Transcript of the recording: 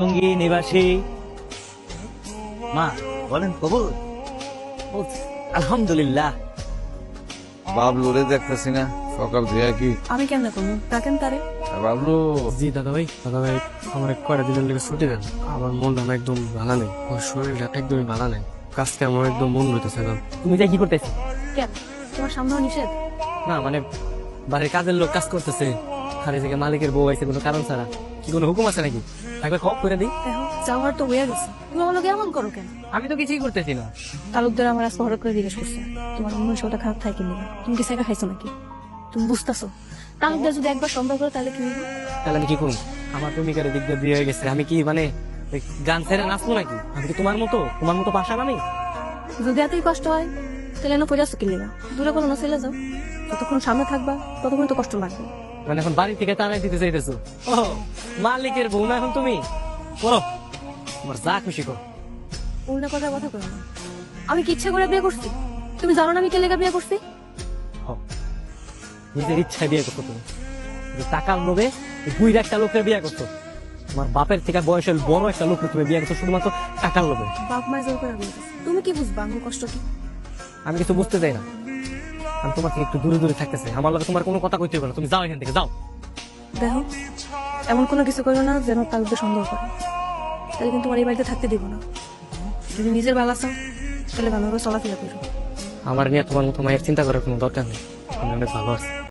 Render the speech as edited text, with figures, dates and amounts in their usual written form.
টঙ্গী নিবাসী মা বলেন কবুল বলছি, আলহামদুলিল্লাহ। বাবলু রে দেখতেছি না সকাল থেকে কি আমি কেমনে করবো ডাকেন তারে। বাবলু জি দাদা ভাই আমার কয়টা দিনের লেগে ছুটি দেন। আমার মনটা না একদম ভালো নেই, আমার শরীরটা একদমই ভালো নেই, কাজকে আমার একদম মন হইতেছে না। তুমি যা কি করতেছি? কেন তোমার সামনেও নিষেধ? না মানে বাড়ির কাজের লোক কাজ করতেছে, আর এই জায়গায় মালিকের বউ আইছে কোনো কারণ ছাড়া। কি কোনো হুকুম আছে নাকি? একবার খপ করে দিই। দেখো যাওয়ার তো হয়ে গেছে, তুমি আমার লোকে এমন করো কেন? আমি তো কিছুই করতেছি না। তালুকদার আমার আজকে হঠাৎ করে জিজ্ঞেস করছে তোমার মন মানসিকতা খারাপ থাকে কিনা, তুমি কি সেটা খাইছো নাকি? তুমি বুঝতেছো তালুকদার যদি একবার সন্দেহ করে তাহলে কি হইব? তাহলে আমি কি করবো? আমার প্রেমিকার দিক দিয়ে বিয়ে হয়ে গেছে, আমি কি মানে ওই গান ছেড়ে নাচবো নাকি? আমি কি তোমার মতো পাশান আমি? যদি এতই কষ্ট হয় তাহলে এনে পড়ে আসো কি লেগা? দূরে কোনো না চলে যাও, যতক্ষণ সামনে থাকবা ততক্ষণ তো কষ্ট লাগবে। মানে এখন বাড়ি থেকে তাড়াই দিতে চাইতেছো? ও মালিকের বউ না এখন তুমি? করো তোমার যা খুশি করো। উল্টা পাল্টা কথা করো না। আমি কি ইচ্ছা করে বিয়ে করছি? তুমি জানো না আমি কে লেগা বিয়ে করছি? নিজের ইচ্ছায় বিয়ে করতো তুমি, কিন্তু টাকার লোভে বুইরা একটা লোকের বিয়ে করতো। তোমার বাপের থেকে বয়সের বড় একটা লোকের তুমি বিয়ে করতো শুধুমাত্র টাকার লোভে। বাপ মায়ের জোর করে বিয়ে করছি, তুমি কি বুঝবা আমার কষ্ট কি? আমি কিছু বুঝতে চাই না, আমি তোমার থেকে একটু দূরে দূরে থাকতে চাই। আমার লগে তোমার কোনো কথা কইতে হবে না, তুমি যাও এখান থেকে যাও। দেখো এমন কোনো কিছু করো না যেন তালুকদার সন্দেহ করে, তাহলে কিন্তু তোমার এই বাড়িতে থাকতে দিব না। যদি নিজের ভালো চাও তাহলে ভালোভাবে চলাফেরা করো। আমার নিয়ে তোমার মতো মায়ের চিন্তা করার কোনো দরকার নেই, আমি অনেক ভালো আছি।